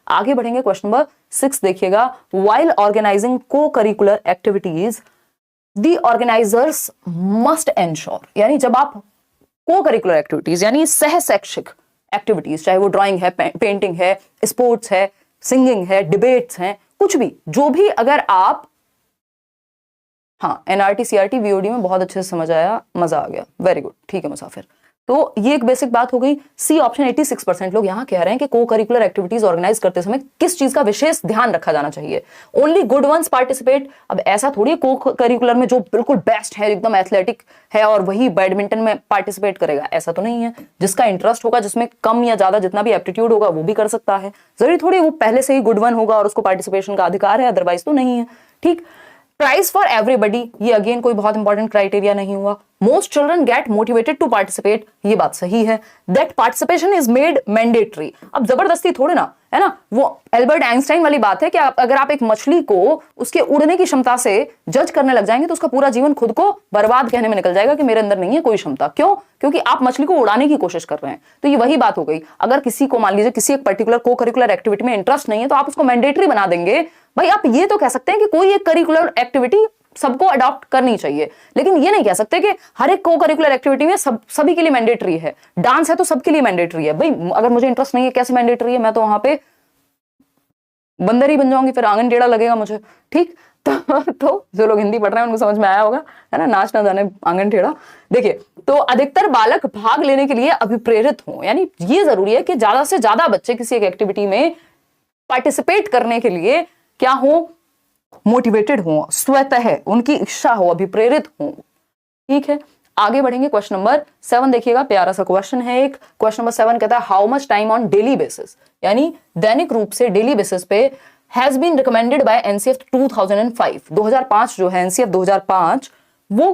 आगे बढ़ेंगे, question number 6 देखिएगा, while organising co curricular activities the organisers must ensure, यानी जब आप को करिकुलर एक्टिविटीज यानी सह शैक्षिक एक्टिविटीज, चाहे वो ड्राइंग है, पेंटिंग है, स्पोर्ट्स है, सिंगिंग है, डिबेट्स हैं, कुछ भी, जो भी अगर आप, हाँ एनआरटी सीआरटी वीओडी में बहुत अच्छे से समझ आया, मजा आ गया, वेरी गुड, ठीक है मुसाफिर। तो ये एक बेसिक बात हो गई। सी ऑप्शन 86% लोग यहां कह रहे हैं कि को करिकुलर एक्टिविटीज ऑर्गेनाइज करते समय किस चीज का विशेष ध्यान रखा जाना चाहिए, ओनली गुड वंस पार्टिसिपेट। अब ऐसा थोड़ी को करिकुलर में जो बिल्कुल बेस्ट है, एकदम एथलेटिक है और वही बैडमिंटन में पार्टिसिपेट करेगा, ऐसा तो नहीं है। जिसका इंटरेस्ट होगा, जिसमें कम या ज्यादा जितना भी एप्टीट्यूड होगा वो भी कर सकता है, जरूरी थोड़ी वो पहले से ही गुड वन होगा और उसको पार्टिसिपेशन का अधिकार है, अदरवाइज तो नहीं है। ठीक, प्राइज फॉर एवरीबडी, ये अगेन कोई बहुत इंपॉर्टेंट क्राइटेरिया नहीं हुआ। Most children get motivated to participate, ये बात सही है। That participation is made mandatory, अब जबरदस्ती थोड़े ना है ना, वो एल्बर्ट आइंस्टाइन वाली बात है कि अगर आप एक मछली को उसके उड़ने की क्षमता से जज करने लग जाएंगे तो उसका पूरा जीवन खुद को बर्बाद कहने में निकल जाएगा कि मेरे अंदर नहीं है कोई क्षमता। क्यों? क्योंकि आप मछली को उड़ाने की कोशिश कर रहे हैं। तो ये वही बात हो गई, अगर किसी को मान लीजिए किसी एक पर्टिकुलर को करिकुलर एक्टिविटी में इंटरेस्ट नहीं है तो आप उसको मैंडेटरी बना देंगे। भाई आप ये तो कह सकते हैं कि कोई एक करिकुलर एक्टिविटी सबको अडॉप्ट करनी चाहिए, लेकिन ये नहीं कह सकते कि हर एक को करिकुलर एक्टिविटी में सभी के लिए मैंडेटरी है। डांस है तो सबके लिए मैंडेटरी है। भाई अगर मुझे इंटरेस्ट नहीं है कैसे मैंडेटरी है? मैं तो वहां पे बंदर ही बन जाऊंगी, फिर आंगन टेढ़ा लगेगा मुझे। ठीक, तो जो लोग हिंदी पढ़ रहे हैं उनको समझ में आया होगा, है ना, नाच ना जाने आंगन टेढ़ा। देखिए, तो अधिकतर बालक भाग लेने के लिए अभिप्रेरित हों, यानी ये जरूरी है कि ज्यादा से ज्यादा बच्चे किसी एक एक्टिविटी में पार्टिसिपेट करने के लिए क्या हो, मोटिवेटेड हो, स्वतः उनकी इच्छा हो, अभिप्रेरित हो। ठीक है, आगे बढ़ेंगे, क्वेश्चन नंबर 7 देखिएगा, प्यारा सा क्वेश्चन है एक। क्वेश्चन नंबर 7 कहता है how much time on daily basis, यानी दैनिक रूप से डेली बेसिस पे has been recommended by NCF 2005, 2005 जो है एनसीएफ 2005, वो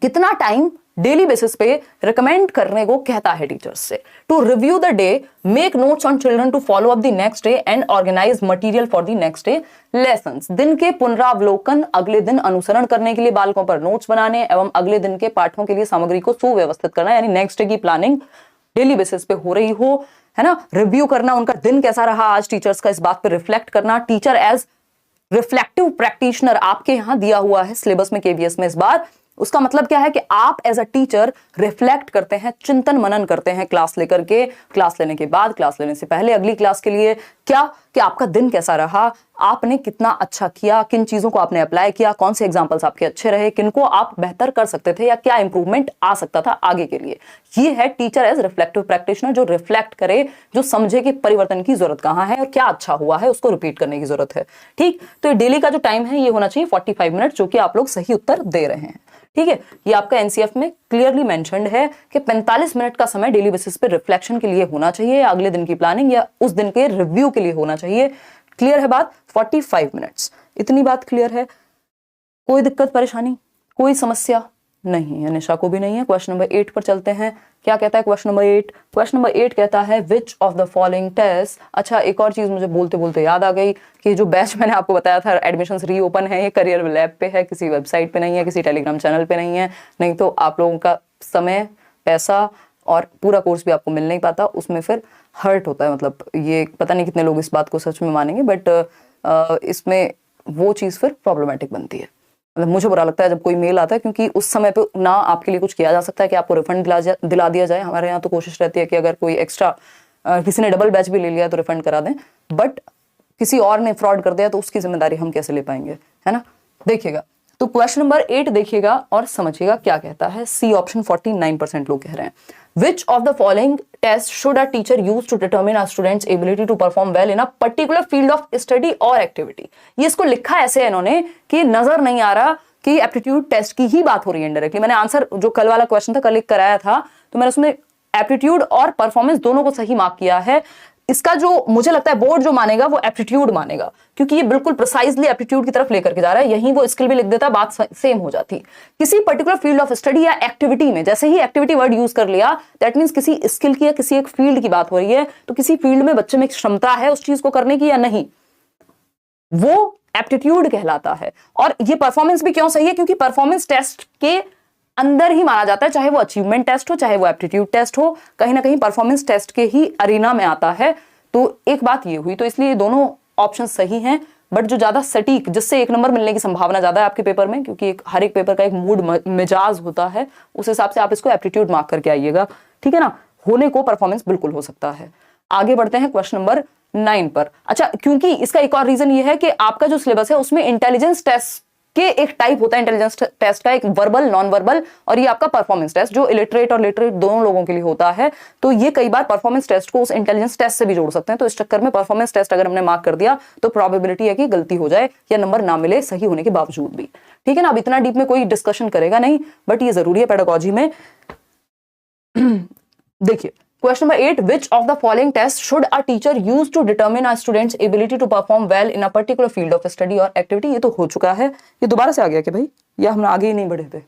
कितना टाइम डेली बेसिस पे रिकमेंड करने को कहता है टीचर्स से। To review the day, make notes on children to follow up the next day and organise material for the next day lessons. दिन के पुनरावलोकन, अगले दिन अनुसरण करने के लिए बालकों पर नोट्स बनाने एवं अगले दिन के पाठों के लिए सामग्री को सुव्यवस्थित करना, यानी नेक्स्ट डे की प्लानिंग डेली बेसिस पे हो रही हो, है ना। रिव्यू करना, उनका दिन कैसा रहा आज टीचर्स का, इस बात पे रिफ्लेक्ट करना। टीचर एज रिफ्लेक्टिव प्रैक्टिशनर आपके यहां दिया हुआ है सिलेबस में, केवीएस में इस बार। उसका मतलब क्या है कि आप एज अ टीचर रिफ्लेक्ट करते हैं, चिंतन मनन करते हैं क्लास लेकर के, क्लास लेने के बाद, क्लास लेने से पहले, अगली क्लास के लिए, क्या कि आपका दिन कैसा रहा, आपने कितना अच्छा किया, किन चीजों को आपने अप्लाई किया, कौन से एग्जांपल्स आपके अच्छे रहे, किनको आप बेहतर कर सकते थे या क्या इंप्रूवमेंट आ सकता था आगे के लिए। ये है टीचर एज रिफ्लेक्टिव प्रैक्टिशनर, जो रिफ्लेक्ट करे, जो समझे कि परिवर्तन की जरूरत कहां है और क्या अच्छा हुआ है, उसको रिपीट करने की जरूरत है। ठीक, तो डेली का जो टाइम है ये होना चाहिए 45 मिनट, जो कि आप लोग सही उत्तर दे रहे हैं। ठीक है, ये आपका एनसीएफ में क्लियरली मेंशन्ड है कि 45 मिनट का समय डेली बेसिस पे रिफ्लेक्शन के लिए होना चाहिए, या अगले दिन की प्लानिंग या उस दिन के रिव्यू के लिए होना चाहिए। क्लियर है बात? 45 मिनट्स, इतनी बात क्लियर है? कोई दिक्कत परेशानी, कोई समस्या नहीं है, निशा को भी नहीं है। क्वेश्चन नंबर 8 पर चलते हैं। क्या कहता है क्वेश्चन नंबर 8? क्वेश्चन नंबर 8 कहता है which of the following test. अच्छा, एक और चीज मुझे बोलते बोलते याद आ गई कि जो बैच मैंने आपको बताया था एडमिशंस रीओपन है, ये करियर लैब पे है, किसी वेबसाइट पे नहीं है, किसी टेलीग्राम चैनल पे नहीं है। नहीं तो आप लोगों का समय, पैसा और पूरा कोर्स भी आपको मिल नहीं पाता, उसमें फिर हर्ट होता है। मतलब ये पता नहीं कितने लोग इस बात को सच में मानेंगे, बट इसमें वो चीज़ फिर प्रॉब्लमेटिक बनती है। मतलब मुझे बुरा लगता है जब कोई मेल आता है, क्योंकि उस समय पे ना आपके लिए कुछ किया जा सकता है कि आपको रिफंड दिला दिया जाए। हमारे यहाँ तो कोशिश रहती है कि अगर कोई एक्स्ट्रा किसी ने डबल बैच भी ले लिया तो रिफंड करा दें, बट किसी और ने फ्रॉड कर दिया तो उसकी जिम्मेदारी हम कैसे ले पाएंगे, है ना। देखिएगा, तो क्वेश्चन नंबर 8 देखिएगा और समझिएगा क्या कहता है। सी ऑप्शन 49% लोग कह रहे हैं which of the following test should a teacher use to determine a student's ability to perform well in a particular field of study और एक्टिविटी। ये इसको लिखा ऐसे है इन्होंने कि नजर नहीं आ रहा कि एप्टीट्यूड टेस्ट की ही बात हो रही है इनडायरेक्टली। मैंने आंसर जो कल वाला क्वेश्चन था कल एक कराया था, तो मैंने उसमें एप्टीट्यूड और परफॉर्मेंस दोनों को सही मार्क किया है। इसका जो मुझे लगता है बोर्ड जो मानेगा वो एप्टीट्यूड मानेगा, क्योंकि ये बिल्कुल प्रिसाइजली एप्टीट्यूड की तरफ लेकर के जा रहा है। यहीं वो स्किल भी लिख देता, बात सेम हो जाती। किसी पर्टिकुलर फील्ड ऑफ स्टडी या एक्टिविटी में, जैसे ही एक्टिविटी वर्ड यूज कर लिया, दैट मींस किसी स्किल की या किसी एक फील्ड की बात हो रही है। तो किसी फील्ड में बच्चे में क्षमता है उस चीज को करने की या नहीं, वो एप्टीट्यूड कहलाता है। और ये परफॉर्मेंस भी क्यों सही है, क्योंकि परफॉर्मेंस टेस्ट के अंदर ही माना जाता है, चाहे वो अचीवमेंट टेस्ट हो चाहे वो एप्टीट्यूड टेस्ट हो, कहीं ना कहीं परफॉर्मेंस टेस्ट के ही अरीना में आता है। तो एक बात ये हुई, तो इसलिए ये दोनों ऑप्शन सही हैं, बट जो ज्यादा सटीक, जिससे 1 नंबर मिलने की संभावना ज्यादा है आपके पेपर में, क्योंकि हर एक पेपर का एक मूड मिजाज होता है, उस हिसाब से आप इसको एप्टीट्यूड मार्क करके आइएगा, ठीक है ना। होने को परफॉर्मेंस बिल्कुल हो सकता है। आगे बढ़ते हैं क्वेश्चन नंबर 9 पर। अच्छा, क्योंकि इसका एक और रीजन ये है कि आपका जो सिलेबस है उसमें इंटेलिजेंस टेस्ट के एक टाइप होता है, इंटेलिजेंस टेस्ट का, एक वर्बल, नॉन वर्बल, और ये आपका परफॉर्मेंस टेस्ट जो इलिटरेट और लिटरेट दोनों लोगों के लिए होता है। तो ये कई बार परफॉर्मेंस टेस्ट को उस इंटेलिजेंस टेस्ट से भी जोड़ सकते हैं। तो इस चक्कर में परफॉर्मेंस टेस्ट अगर हमने मार्क कर दिया तो प्रोबेबिलिटी है कि गलती हो जाए या नंबर ना मिले सही होने के बावजूद भी, ठीक है ना। अब इतना डीप में कोई डिस्कशन करेगा नहीं, बट ये जरूरी है पेडागोजी में। देखिए question number 8, which of the following test should a teacher use to determine a student's ability to perform well in a particular field of study और एक्टिविटी। ये तो हो चुका है, ये दोबारा से आ गया कि भाई, या हम आगे ही नहीं बढ़े थे,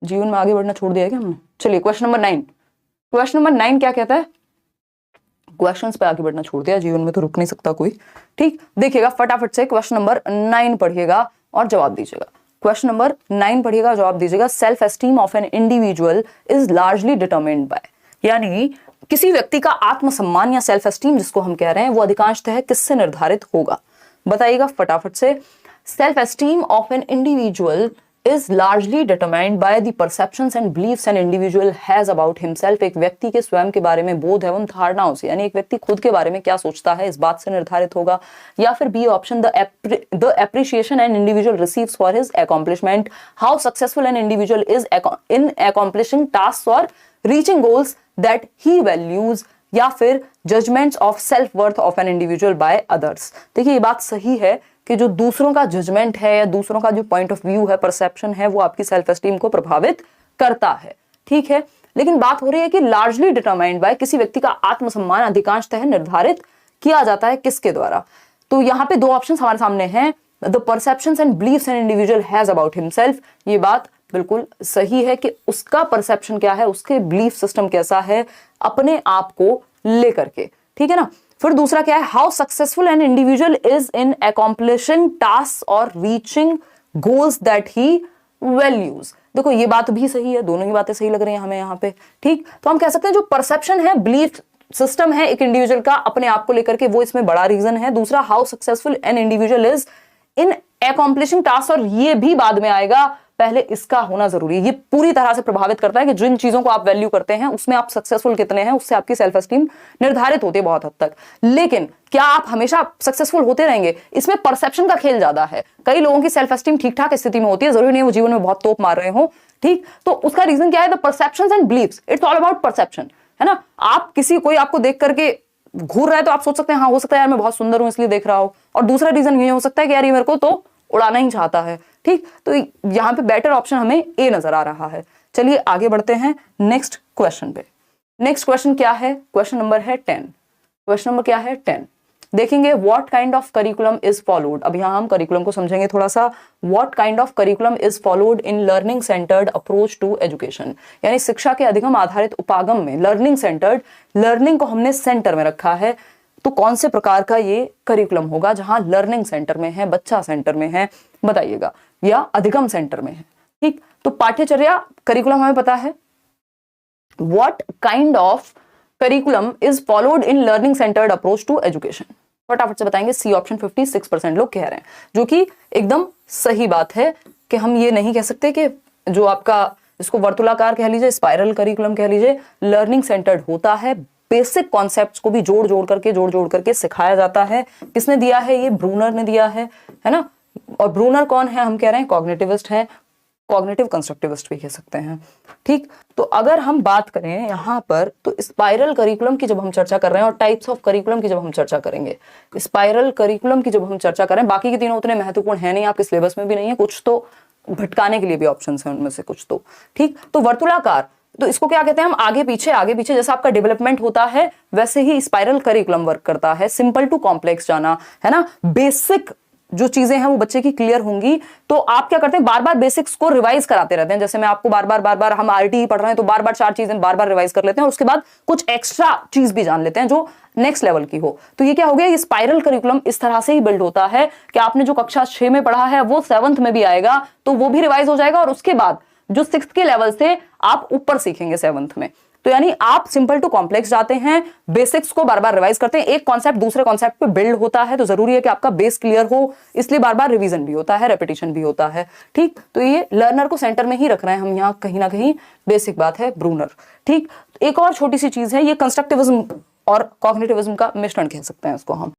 जीवन में आगे बढ़ना छोड़ दिया क्या हमने। चलिए क्वेश्चन नंबर 9, क्वेश्चन नंबर 9 क्या कहता है, क्वेश्चंस पे आगे बढ़ना छोड़ दिया, जीवन में तो रुक नहीं सकता कोई, ठीक। देखिएगा फटाफट से क्वेश्चन नंबर 9 पढ़िएगा और जवाब दीजिएगा। क्वेश्चन नंबर 9 पढ़िएगा, जवाब दीजिएगा। Self esteem of N individual is largely determined bye, यानी किसी व्यक्ति का आत्मसम्मान या सेल्फ एस्टीम जिसको हम कह रहे हैं वो अधिकांशतः किससे निर्धारित होगा, बताइएगा फटाफट से। Self esteem of an individual is largely determined by the perceptions and beliefs an individual has about himself। एक व्यक्ति के स्वयं के बारे में बोध है उन धारणाओं से, यानी एक व्यक्ति खुद के बारे में क्या सोचता है इस बात से निर्धारित होगा। या फिर B option, the appreciation an individual receives for his accomplishment, how successful an individual is in accomplishing tasks or reaching goals that he values, या फिर judgments of self worth of an individual by others। देखिए ये बात सही है कि जो दूसरों का जजमेंट है या दूसरों का जो पॉइंट ऑफ व्यू है, परसेप्शन है, वो आपकी सेल्फ एस्टीम को प्रभावित करता है, ठीक है। लेकिन बात हो रही है कि लार्जली डिटरमाइंड बाय, किसी व्यक्ति का आत्मसम्मान अधिकांशतः निर्धारित किया जाता है किसके द्वारा। तो यहाँ पे दो ऑप्शन हमारे सामने हैं, the perceptions and beliefs an individual has about himself. ये बात बिल्कुल सही है कि उसका परसेप्शन क्या है, उसके बिलीफ सिस्टम कैसा है अपने आप को लेकर के, ठीक है ना। फिर दूसरा क्या है, how successful an individual is in accomplishing task और reaching goals that he values. देखो ये बात भी सही है, दोनों ही बातें सही लग रही हैं हमें यहाँ पे, ठीक। तो हम कह सकते हैं जो परसेप्शन है, बिलीफ सिस्टम है एक इंडिविजुअल का अपने आप को लेकर के, वो इसमें बड़ा रीजन है। दूसरा, how successful an individual is in accomplishing task, और ये भी बाद में आएगा, पहले इसका होना जरूरी है। ये पूरी तरह से प्रभावित करता है कि जिन चीजों को आप वैल्यू करते हैं उसमें आप सक्सेसफुल कितने हैं, उससे आपकी सेल्फ एस्टीम निर्धारित होती है बहुत हद तक। लेकिन क्या आप हमेशा सक्सेसफुल होते रहेंगे, इसमें परसेप्शन का खेल ज्यादा है। कई लोगों की सेल्फ एस्टीम ठीक ठाक स्थिति में होती है, जरूरी नहीं वो जीवन में बहुत तोप मार रहे हो, ठीक। तो उसका रीजन क्या है, the perceptions and beliefs, it's all about perception, है ना। आप कोई आपको देख करके घूर रहा है तो आप सोच सकते हैं हाँ हो सकता है यार मैं बहुत सुंदर हूं इसलिए देख रहा हूं, और दूसरा रीजन ये हो सकता है कि यार ये मेरे को तो उड़ाना ही चाहता है, ठीक। तो यहां पे बेटर ऑप्शन हमें ए नजर आ रहा है। चलिए आगे बढ़ते हैं नेक्स्ट क्वेश्चन पे। नेक्स्ट क्वेश्चन क्या है, क्वेश्चन नंबर है 10। क्वेश्चन नंबर क्या है 10, देखेंगे what kind of curriculum is followed. अब यहां हम करिकुलम को समझेंगे थोड़ा सा। What kind of curriculum is followed in learning centred approach to education, यानी शिक्षा के अधिगम आधारित उपागम में लर्निंग सेंटर्ड, लर्निंग को हमने सेंटर में रखा है, तो कौन से प्रकार का ये करिकुलम होगा जहां लर्निंग सेंटर में है, बच्चा सेंटर में है, बताइएगा, या अधिगम सेंटर में है, ठीक। तो पाठ्यचर्या करिकुलम हमें पता है। What kind of curriculum is followed in learning centred approach to education, फटाफट से बताएंगे। सी ऑप्शन 56% लोग कह रहे हैं, जो कि एकदम सही बात है कि हम ये नहीं कह सकते कि जो आपका इसको वर्तुलाकार कह लीजिए, स्पाइरल करिकुलम कह लीजिए, लर्निंग सेंटर्ड होता है। बेसिक कॉन्सेप्ट्स को भी जोड़ जोड़ करके सिखाया जाता है। किसने दिया है ये, ब्रूनर ने दिया है ना। और ब्रूनर कौन है, हम कह रहे हैं कॉग्निटिविस्ट है, कॉग्निटिव कंस्ट्रक्टिविस्ट भी कह सकते हैं, ठीक। तो अगर हम बात करें यहाँ पर, तो स्पाइरल करिकुलम की जब हम चर्चा कर रहे हैं और टाइप्स ऑफ करिकुलम की जब हम चर्चा करेंगे, स्पाइरल करिकुलम की जब हम चर्चा करें, बाकी के तीनों उतने महत्वपूर्ण है नहीं, आपके सिलेबस में भी नहीं है, कुछ तो भटकाने के लिए भी ऑप्शन है उनमें से कुछ तो, ठीक। तो वर्तुलाकार, तो इसको क्या कहते हैं हम, आगे पीछे जैसा आपका डेवलपमेंट होता है वैसे ही स्पाइरल करिकुलम वर्क करता है। सिंपल टू कॉम्प्लेक्स जाना, है ना, बेसिक जो चीजें हैं वो बच्चे की क्लियर होंगी, तो आप क्या करते हैं बार बार बेसिक्स को रिवाइज कराते रहते हैं। जैसे मैं आपको बार बार हम आरटीई पढ़ रहे हैं तो बार बार 4 चीजें बार बार रिवाइज कर लेते हैं, और उसके बाद कुछ एक्स्ट्रा चीज भी जान लेते हैं जो नेक्स्ट लेवल की हो। तो ये क्या हो गया, ये स्पाइरल करिकुलम इस तरह से ही बिल्ड होता है कि आपने जो कक्षा 6 में पढ़ा है वो 7th में भी आएगा, तो वो भी रिवाइज हो जाएगा, और उसके बाद जो 6th के लेवल से आप ऊपर सीखेंगे 7th में। तो यानी आप सिंपल टू कॉम्प्लेक्स जाते हैं, बेसिक्स को बार बार रिवाइज करते हैं, एक कॉन्सेप्ट दूसरे कॉन्सेप्ट पे बिल्ड होता है, तो जरूरी है कि आपका बेस क्लियर हो, इसलिए बार बार रिवीजन भी होता है, रेपिटेशन भी होता है। ठीक, तो ये लर्नर को सेंटर में ही रख रहे हैं हम यहाँ, कहीं ना कहीं बेसिक बात है ब्रूनर। ठीक, एक और छोटी सी चीज है, ये कंस्ट्रक्टिविज्म और कॉग्निटिविज्म का मिश्रण कह सकते हैं इसको हम।